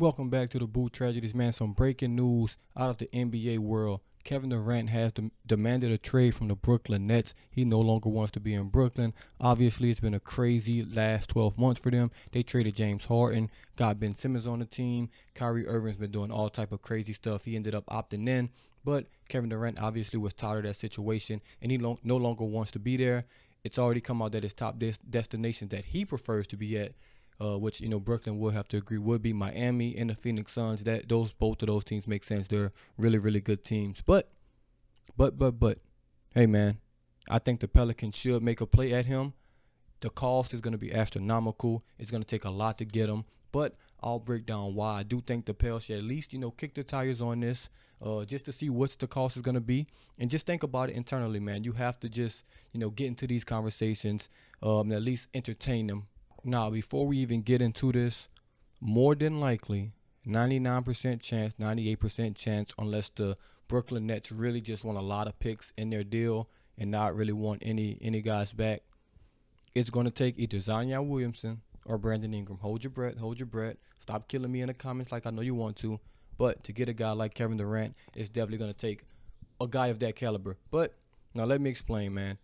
Welcome back to the DaBoot Tragedies, man. Some breaking news out of the NBA world. Kevin Durant has demanded a trade from the Brooklyn Nets. He no longer wants to be in Brooklyn. Obviously, it's been a crazy last 12 months for them. They traded James Harden, got Ben Simmons on the team. Kyrie Irving's been doing all type of crazy stuff. He ended up opting in, but Kevin Durant obviously was tired of that situation, and he no longer wants to be there. It's already come out that his top destinations that he prefers to be at, which Brooklyn will have to agree would be Miami and the Phoenix Suns. That both of those teams make sense. They're really, really good teams. But, hey man, I think the Pelicans should make a play at him. The cost is going to be astronomical. It's going to take a lot to get him. But I'll break down why. I do think the Pels should at least kick the tires on this, just to see what's the cost is going to be, and just think about it internally, man. You have to just get into these conversations, and at least entertain them. Now, before we even get into this, more than likely, 99% chance, 98% chance, unless the Brooklyn Nets really just want a lot of picks in their deal and not really want any guys back, it's going to take either Zion Williamson or Brandon Ingram. Hold your breath. Stop killing me in the comments like I know you want to. But to get a guy like Kevin Durant, it's definitely going to take a guy of that caliber. But now let me explain, man.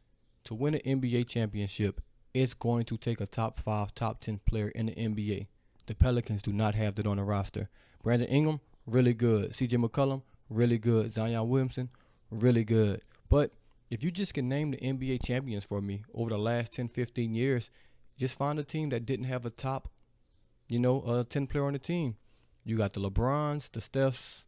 To win an NBA championship, it's going to take a top 5, top 10 player in the NBA. The Pelicans do not have that on the roster. Brandon Ingram, really good. CJ McCollum, really good. Zion Williamson, really good. But if you just can name the NBA champions for me over the last 10, 15 years, just find a team that didn't have a top, 10 player on the team. You got the LeBrons, the Stephs.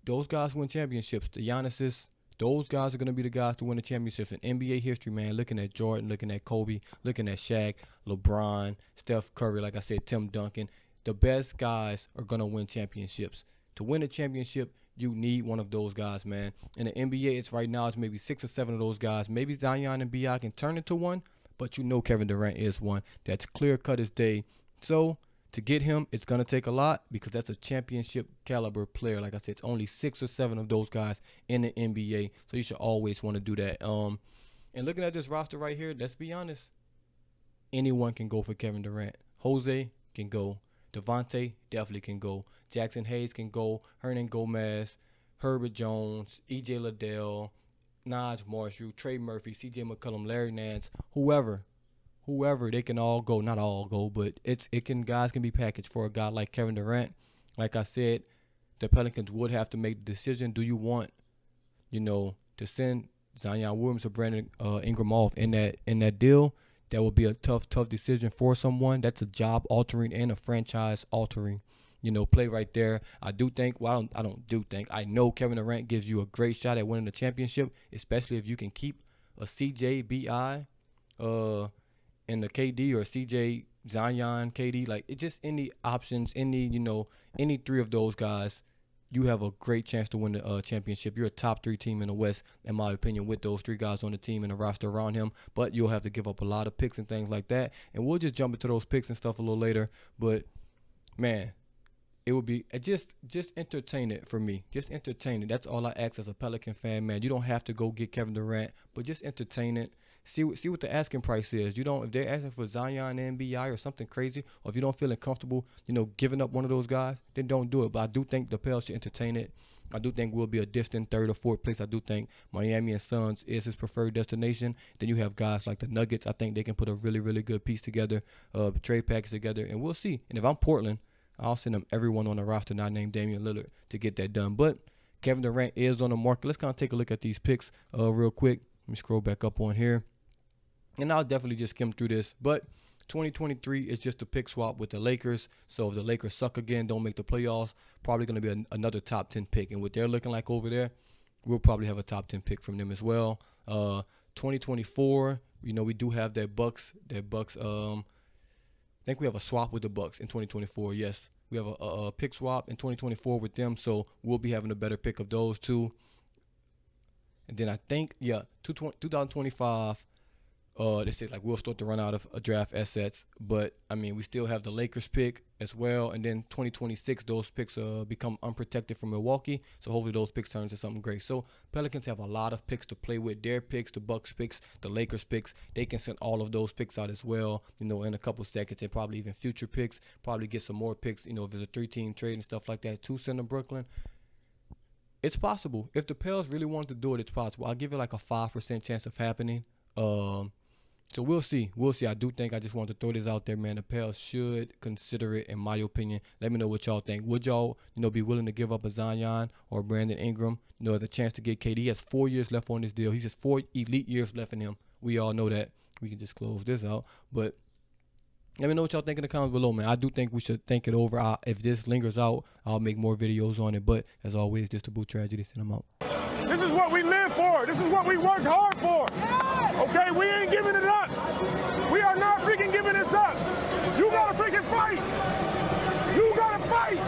Those guys win championships. The Giannis's. Those guys are going to be the guys to win the championships in NBA history, man. Looking at Jordan, looking at Kobe, looking at Shaq, LeBron, Steph Curry, like I said, Tim Duncan. The best guys are going to win championships. To win a championship, you need one of those guys, man. In the NBA, right now, it's maybe 6 or 7 of those guys. Maybe Zion and B.I. can turn into one, but Kevin Durant is one. That's clear-cut as day. So, to get him, it's going to take a lot because that's a championship caliber player. Like I said, it's only 6 or 7 of those guys in the NBA. So you should always want to do that. And looking at this roster right here, let's be honest. Anyone can go for Kevin Durant. Jose can go. Devontae definitely can go. Jackson Hayes can go. Hernan Gomez, Herbert Jones, E.J. Liddell, Naj Marshall, Trey Murphy, C.J. McCollum, Larry Nance, whoever, they can all go. Not all go, but guys can be packaged for a guy like Kevin Durant. Like I said, the Pelicans would have to make the decision. Do you want, to send Zion Williams or Brandon Ingram off in that deal? That would be a tough decision for someone. That's a job altering and a franchise altering, play right there. I know Kevin Durant gives you a great shot at winning the championship, especially if you can keep a CJ, BI, and the KD or CJ, Zion, KD, like it just any options, any 3 of those guys, you have a great chance to win the championship. You're a top 3 team in the West, in my opinion, with those 3 guys on the team and the roster around him. But you'll have to give up a lot of picks and things like that. And we'll just jump into those picks and stuff a little later. But man, it would be just entertain it for me. Just entertain it. That's all I ask as a Pelican fan, man. You don't have to go get Kevin Durant, but just entertain it. See what the asking price is. If they're asking for Zion and NBI or something crazy, or if you don't feel comfortable, giving up one of those guys, then don't do it. But I do think the Pels should entertain it. I do think we'll be a distant 3rd or 4th place. I do think Miami and Suns is his preferred destination. Then you have guys like the Nuggets. I think they can put a really, really good piece together, trade package together, and we'll see. And if I'm Portland, I'll send them everyone on the roster not named Damian Lillard to get that done. But Kevin Durant is on the market. Let's kind of take a look at these picks real quick. Let me scroll back up on here. And I'll definitely just skim through this. But 2023 is just a pick swap with the Lakers. So if the Lakers suck again, don't make the playoffs, probably going to be another top 10 pick. And what they're looking like over there, we'll probably have a top 10 pick from them as well. 2024, we do have that Bucks. I think we have a swap with the Bucks in 2024. Yes, we have a pick swap in 2024 with them. So we'll be having a better pick of those 2. And then I think, 2025. They say like we'll start to run out of draft assets, but I mean we still have the Lakers pick as well, and then 2026 those picks become unprotected from Milwaukee, so hopefully those picks turn into something great. So Pelicans have a lot of picks to play with. Their picks, the Bucks picks, the Lakers picks, they can send all of those picks out as well, in a couple seconds, and probably even future picks, probably get some more picks, if there's a 3-team trade and stuff like that to send to Brooklyn. It's possible. If the Pels really wanted to do it, it's possible. I'll give it like a 5% chance of happening. So we'll see. I do think, I just want to throw this out there, man. The Pels should consider it, in my opinion. Let me know what y'all think. Would y'all, be willing to give up a Zion or Brandon Ingram, the chance to get KD? He has 4 years left on this deal. He has 4 elite years left in him. We all know that. We can just close this out. But let me know what y'all think in the comments below, man. I do think we should think it over. If this lingers out, I'll make more videos on it. But as always, this DaBoot Tragedies, and I'm out. This is what we live for. This is what we worked hard for. Okay, we ain't giving it up. We are not freaking giving this up. You gotta freaking fight. You gotta fight.